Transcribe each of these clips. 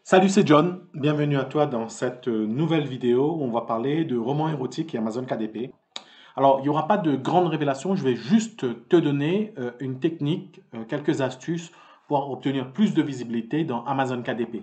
Salut, c'est John. Bienvenue à toi dans cette nouvelle vidéo où on va parler de romans érotiques et Amazon KDP. Alors, il n'y aura pas de grandes révélations, je vais juste te donner une technique, quelques astuces pour obtenir plus de visibilité dans Amazon KDP.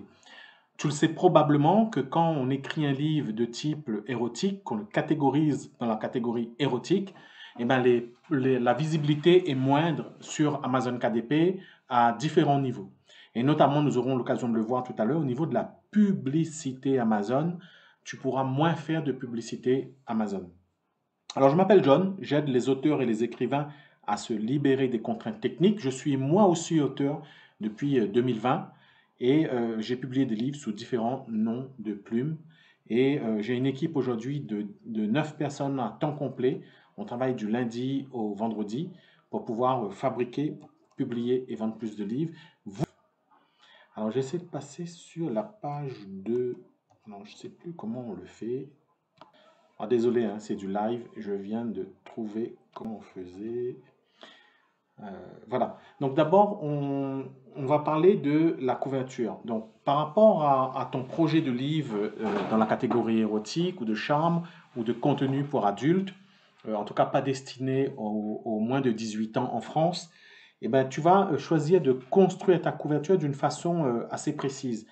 Tu le sais probablement que quand on écrit un livre de type érotique, qu'on le catégorise dans la catégorie érotique, eh ben la visibilité est moindre sur Amazon KDP à différents niveaux. Et notamment, nous aurons l'occasion de le voir tout à l'heure, au niveau de la publicité Amazon, tu pourras moins faire de publicité Amazon. Alors, je m'appelle John, j'aide les auteurs et les écrivains à se libérer des contraintes techniques. Je suis moi aussi auteur depuis 2020 et j'ai publié des livres sous différents noms de plumes. Et j'ai une équipe aujourd'hui de 9 personnes à temps complet. On travaille du lundi au vendredi pour pouvoir fabriquer, publier et vendre plus de livres. Alors, j'essaie de passer sur la page de... Non, je ne sais plus comment on le fait. Ah, désolé, hein, c'est du live. Je viens de trouver comment on faisait. Voilà. Donc d'abord, on va parler de la couverture. Donc par rapport à ton projet de livre dans la catégorie érotique ou de charme ou de contenu pour adultes, en tout cas pas destiné aux moins de 18 ans en France, eh ben, tu vas choisir de construire ta couverture d'une façon assez précise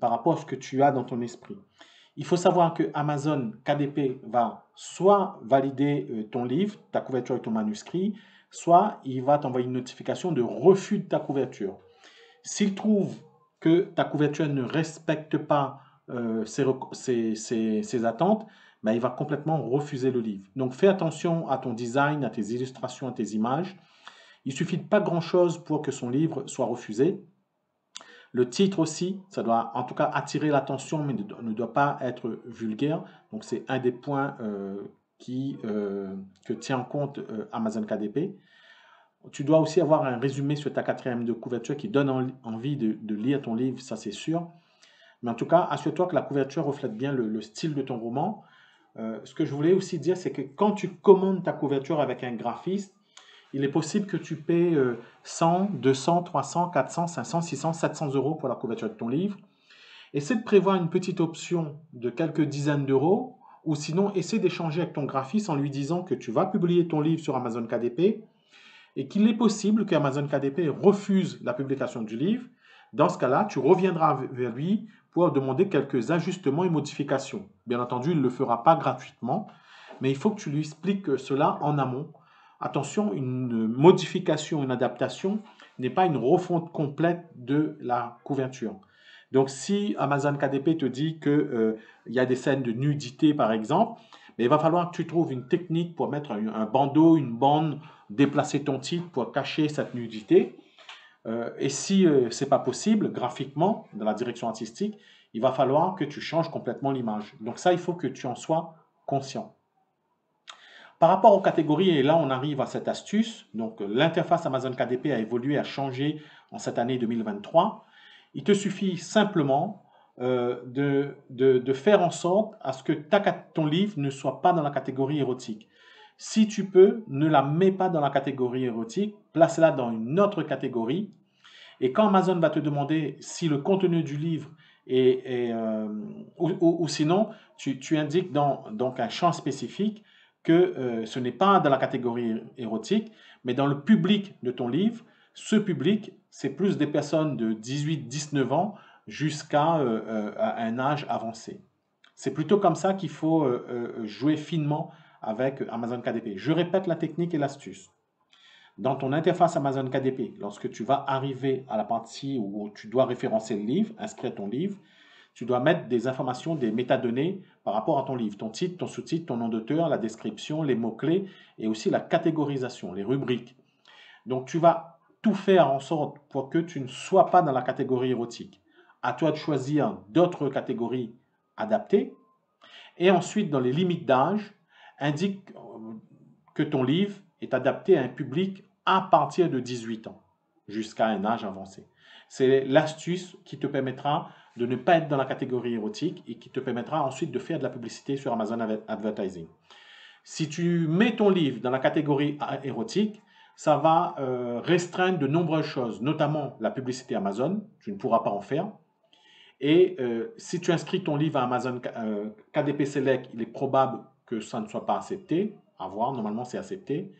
par rapport à ce que tu as dans ton esprit. Il faut savoir que Amazon KDP va soit valider ton livre, ta couverture et ton manuscrit, soit il va t'envoyer une notification de refus de ta couverture. S'il trouve que ta couverture ne respecte pas ses attentes, ben, il va complètement refuser le livre. Donc fais attention à ton design, à tes illustrations, à tes images. Il suffit de pas grand-chose pour que son livre soit refusé. Le titre aussi, ça doit en tout cas attirer l'attention, mais ne doit pas être vulgaire. Donc c'est un des points que tient en compte Amazon KDP. Tu dois aussi avoir un résumé sur ta quatrième de couverture qui donne envie de lire ton livre, ça c'est sûr. Mais en tout cas, assure-toi que la couverture reflète bien le style de ton roman. Ce que je voulais aussi dire, c'est que quand tu commandes ta couverture avec un graphiste, il est possible que tu paies 100, 200, 300, 400, 500, 600, 700 euros pour la couverture de ton livre. Essaie de prévoir une petite option de quelques dizaines d'euros ou sinon essaie d'échanger avec ton graphiste en lui disant que tu vas publier ton livre sur Amazon KDP et qu'il est possible qu'Amazon KDP refuse la publication du livre. Dans ce cas-là, tu reviendras vers lui pour demander quelques ajustements et modifications. Bien entendu, il ne le fera pas gratuitement, mais il faut que tu lui expliques cela en amont. Attention, une modification, une adaptation n'est pas une refonte complète de la couverture. Donc, si Amazon KDP te dit qu'il y a des scènes de nudité, par exemple, mais il va falloir que tu trouves une technique pour mettre un bandeau, une bande, déplacer ton titre pour cacher cette nudité. Et si ce n'est pas possible, graphiquement, dans la direction artistique, il va falloir que tu changes complètement l'image. Donc ça, il faut que tu en sois conscient. Par rapport aux catégories, et là on arrive à cette astuce, donc l'interface Amazon KDP a évolué, a changé en cette année 2023. Il te suffit simplement de faire en sorte à ce que ton livre ne soit pas dans la catégorie érotique. Si tu peux, ne la mets pas dans la catégorie érotique, place-la dans une autre catégorie. Et quand Amazon va te demander si le contenu du livre ou sinon, tu indiques dans donc un champ spécifique que ce n'est pas dans la catégorie érotique, mais dans le public de ton livre. Ce public, c'est plus des personnes de 18-19 ans jusqu'à un âge avancé. C'est plutôt comme ça qu'il faut jouer finement avec Amazon KDP. Je répète la technique et l'astuce. Dans ton interface Amazon KDP, lorsque tu vas arriver à la partie où tu dois référencer le livre, inscrire ton livre, tu dois mettre des informations, des métadonnées par rapport à ton livre, ton titre, ton sous-titre, ton nom d'auteur, la description, les mots-clés et aussi la catégorisation, les rubriques. Donc tu vas tout faire en sorte pour que tu ne sois pas dans la catégorie érotique. À toi de choisir d'autres catégories adaptées. Et ensuite, dans les limites d'âge, indique que ton livre est adapté à un public à partir de 18 ans jusqu'à un âge avancé. C'est l'astuce qui te permettra de ne pas être dans la catégorie érotique et qui te permettra ensuite de faire de la publicité sur Amazon Advertising. Si tu mets ton livre dans la catégorie érotique, ça va restreindre de nombreuses choses, notamment la publicité Amazon, tu ne pourras pas en faire, Et si tu inscris ton livre à Amazon KDP Select, il est probable que ça ne soit pas accepté. À voir, normalement c'est accepté.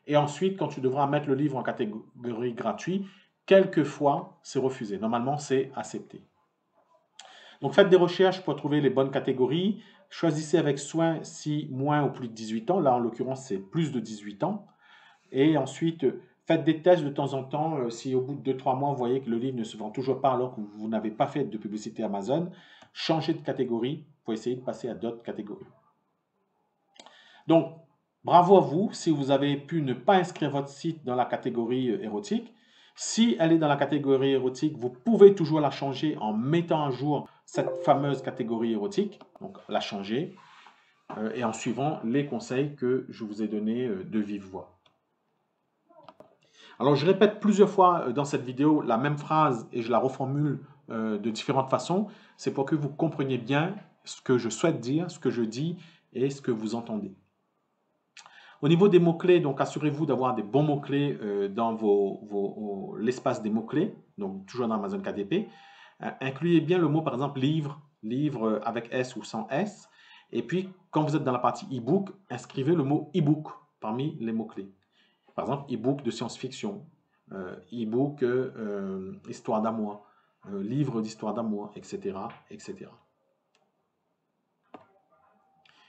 Et ensuite, quand tu devras mettre le livre en catégorie gratuit, quelquefois c'est refusé. Normalement c'est accepté. Donc faites des recherches pour trouver les bonnes catégories. Choisissez avec soin si moins ou plus de 18 ans. Là en l'occurrence c'est plus de 18 ans. Et ensuite, faites des tests de temps en temps. Si au bout de 2-3 mois, vous voyez que le livre ne se vend toujours pas alors que vous n'avez pas fait de publicité Amazon, changez de catégorie pour essayer de passer à d'autres catégories. Donc, bravo à vous si vous avez pu ne pas inscrire votre site dans la catégorie érotique. Si elle est dans la catégorie érotique, vous pouvez toujours la changer en mettant à jour cette fameuse catégorie érotique. Donc, la changer et en suivant les conseils que je vous ai donnés de vive voix. Alors, je répète plusieurs fois dans cette vidéo la même phrase et je la reformule de différentes façons. C'est pour que vous compreniez bien ce que je souhaite dire, ce que je dis et ce que vous entendez. Au niveau des mots-clés, donc assurez-vous d'avoir des bons mots-clés dans l'espace des mots-clés, donc toujours dans Amazon KDP. Incluez bien le mot, par exemple, livre, livre avec S ou sans S. Et puis, quand vous êtes dans la partie e-book, inscrivez le mot e-book parmi les mots-clés. Par exemple, e-book de science-fiction, e-book histoire d'amour, livre d'histoire d'amour, etc., etc.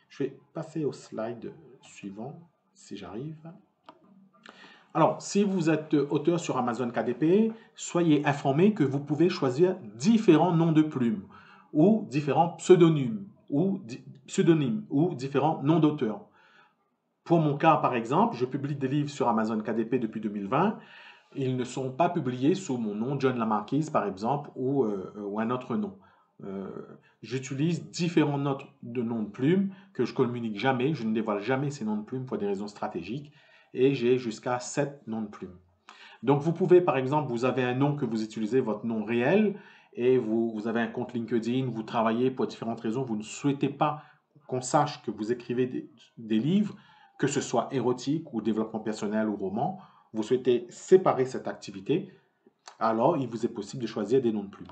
Je vais passer au slide suivant, si j'arrive. Alors, si vous êtes auteur sur Amazon KDP, soyez informé que vous pouvez choisir différents noms de plumes ou différents pseudonymes ou différents noms d'auteurs. Pour mon cas, par exemple, je publie des livres sur Amazon KDP depuis 2020. Ils ne sont pas publiés sous mon nom, John Lamarquise, par exemple, ou un autre nom. J'utilise différents noms de plumes que je ne communique jamais. Je ne dévoile jamais ces noms de plumes pour des raisons stratégiques. Et j'ai jusqu'à 7 noms de plumes. Donc, vous pouvez, par exemple, vous avez un nom que vous utilisez, votre nom réel, et vous avez un compte LinkedIn, vous travaillez pour différentes raisons, vous ne souhaitez pas qu'on sache que vous écrivez des livres, que ce soit érotique ou développement personnel ou roman, vous souhaitez séparer cette activité, alors il vous est possible de choisir des noms de plumes.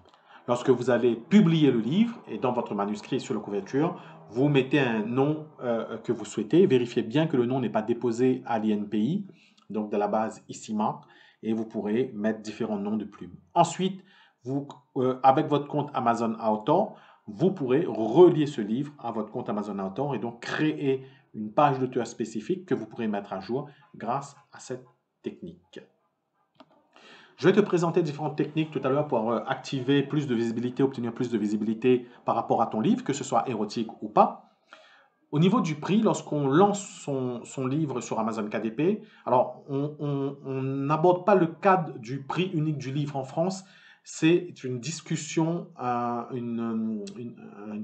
Lorsque vous allez publier le livre, et dans votre manuscrit sur la couverture, vous mettez un nom que vous souhaitez. Vérifiez bien que le nom n'est pas déposé à l'INPI, donc de la base ICIMA, et vous pourrez mettre différents noms de plumes. Ensuite, avec votre compte Amazon Author, vous pourrez relier ce livre à votre compte Amazon Author et donc créer une page d'auteur spécifique que vous pourrez mettre à jour grâce à cette technique. Je vais te présenter différentes techniques tout à l'heure pour activer plus de visibilité, obtenir plus de visibilité par rapport à ton livre, que ce soit érotique ou pas. Au niveau du prix, lorsqu'on lance son livre sur Amazon KDP, alors on n'aborde pas le cadre du prix unique du livre en France, c'est une discussion, une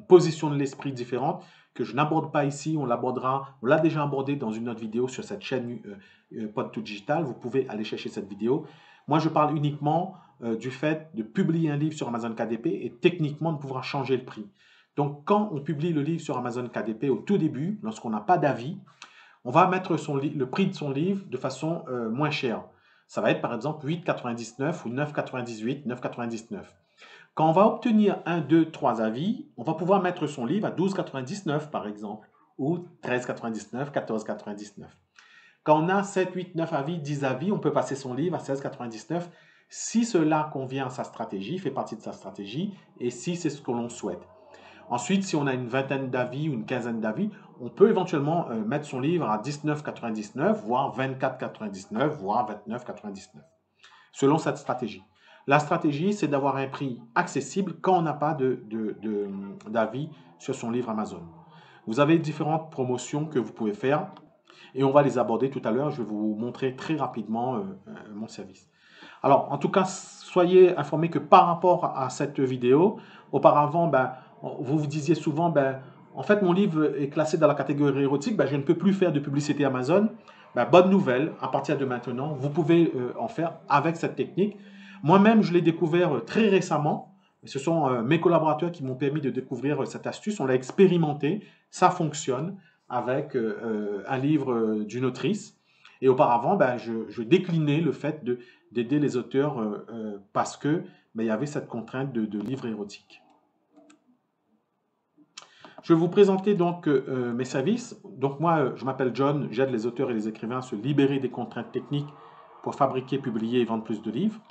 position de l'esprit différente que je n'aborde pas ici, on l'a déjà abordé dans une autre vidéo sur cette chaîne Pod2 Digital, vous pouvez aller chercher cette vidéo. Moi, je parle uniquement du fait de publier un livre sur Amazon KDP et techniquement de pouvoir changer le prix. Donc, quand on publie le livre sur Amazon KDP au tout début, lorsqu'on n'a pas d'avis, on va mettre le prix de son livre de façon moins chère. Ça va être par exemple 8,99 ou 9,98, 9,99. Quand on va obtenir 1, 2, 3 avis, on va pouvoir mettre son livre à 12,99 par exemple, ou 13,99, 14,99. Quand on a 7, 8, 9 avis, 10 avis, on peut passer son livre à 16,99 si cela convient à sa stratégie, fait partie de sa stratégie, et si c'est ce que l'on souhaite. Ensuite, si on a une vingtaine d'avis ou une quinzaine d'avis, on peut éventuellement mettre son livre à 19,99, voire 24,99, voire 29,99, selon cette stratégie. La stratégie, c'est d'avoir un prix accessible quand on n'a pas d'avis sur son livre Amazon. Vous avez différentes promotions que vous pouvez faire et on va les aborder tout à l'heure. Je vais vous montrer très rapidement mon service. Alors, en tout cas, soyez informés que par rapport à cette vidéo, auparavant, vous vous disiez souvent, en fait, mon livre est classé dans la catégorie érotique, je ne peux plus faire de publicité Amazon. Bonne nouvelle, à partir de maintenant, vous pouvez en faire avec cette technique. Moi-même, je l'ai découvert très récemment. Ce sont mes collaborateurs qui m'ont permis de découvrir cette astuce. On l'a expérimenté, ça fonctionne avec un livre d'une autrice. Et auparavant, je déclinais le fait d'aider les auteurs parce que il y avait cette contrainte de livre érotique. Je vais vous présenter donc mes services. Donc moi, je m'appelle John, j'aide les auteurs et les écrivains à se libérer des contraintes techniques pour fabriquer, publier et vendre plus de livres.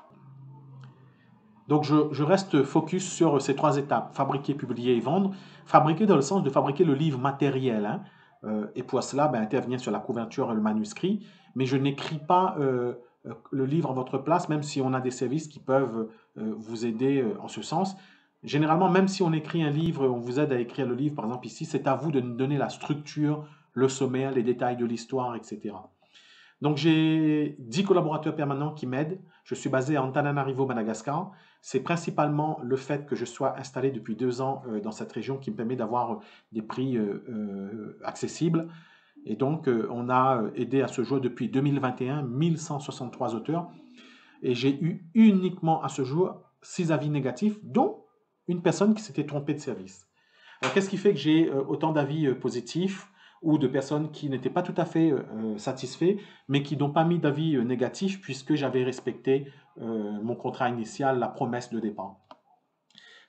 Donc je reste focus sur ces trois étapes, fabriquer, publier et vendre. Fabriquer dans le sens de fabriquer le livre matériel, hein. Et pour cela, ben, intervenir sur la couverture et le manuscrit. Mais je n'écris pas le livre à votre place, même si on a des services qui peuvent vous aider en ce sens. Généralement, même si on écrit un livre, on vous aide à écrire le livre, par exemple ici, c'est à vous de nous donner la structure, le sommaire, les détails de l'histoire, etc. Donc j'ai 10 collaborateurs permanents qui m'aident. Je suis basé à Antananarivo, Madagascar. C'est principalement le fait que je sois installé depuis 2 ans dans cette région qui me permet d'avoir des prix accessibles. Et donc on a aidé à ce jour depuis 2021 1163 auteurs. Et j'ai eu uniquement à ce jour 6 avis négatifs, dont une personne qui s'était trompée de service. Alors, qu'est-ce qui fait que j'ai autant d'avis positifs ou de personnes qui n'étaient pas tout à fait satisfaits, mais qui n'ont pas mis d'avis négatif puisque j'avais respecté mon contrat initial, la promesse de départ.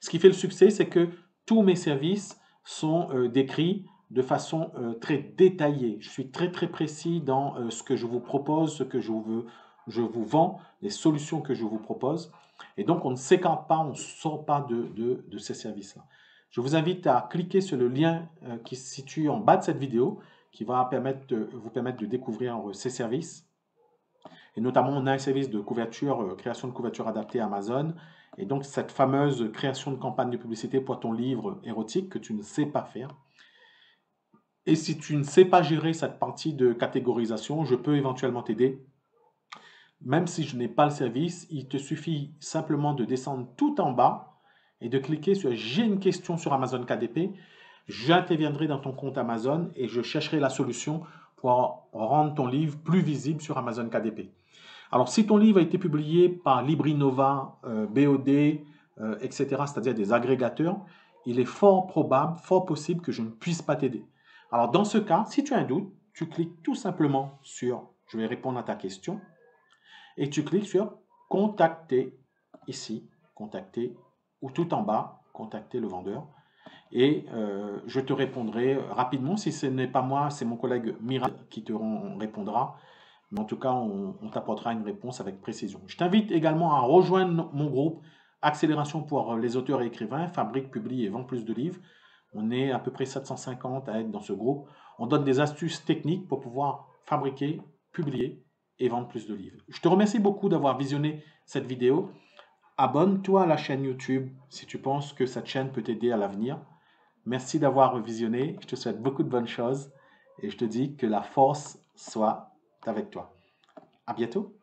Ce qui fait le succès, c'est que tous mes services sont décrits de façon très détaillée. Je suis très très précis dans ce que je vous propose, ce que je vous vends, les solutions que je vous propose. Et donc, on ne s'écarte pas, on ne sort pas de ces services-là. Je vous invite à cliquer sur le lien qui se situe en bas de cette vidéo, qui va vous permettre de découvrir ces services. Et notamment, on a un service de couverture, création de couverture adaptée à Amazon. Et donc, cette fameuse création de campagne de publicité pour ton livre érotique que tu ne sais pas faire. Et si tu ne sais pas gérer cette partie de catégorisation, je peux éventuellement t'aider. Même si je n'ai pas le service, il te suffit simplement de descendre tout en bas et de cliquer sur « J'ai une question sur Amazon KDP ». J'interviendrai dans ton compte Amazon et je chercherai la solution pour rendre ton livre plus visible sur Amazon KDP. Alors, si ton livre a été publié par Librinova, BOD, etc., c'est-à-dire des agrégateurs, il est fort probable, fort possible que je ne puisse pas t'aider. Alors, dans ce cas, si tu as un doute, tu cliques tout simplement sur « Je vais répondre à ta question » et tu cliques sur « Contacter » ici, « Contacter » ou tout en bas, « Contacter le vendeur » et je te répondrai rapidement. Si ce n'est pas moi, c'est mon collègue Mira qui te répondra. Mais en tout cas, on t'apportera une réponse avec précision. Je t'invite également à rejoindre mon groupe Accélération pour les auteurs et écrivains, fabrique, publie et vend plus de livres. On est à peu près 750 à être dans ce groupe. On donne des astuces techniques pour pouvoir fabriquer, publier et vendre plus de livres. Je te remercie beaucoup d'avoir visionné cette vidéo. Abonne-toi à la chaîne YouTube si tu penses que cette chaîne peut t'aider à l'avenir. Merci d'avoir visionné. Je te souhaite beaucoup de bonnes choses et je te dis que la force soit avec toi. À bientôt.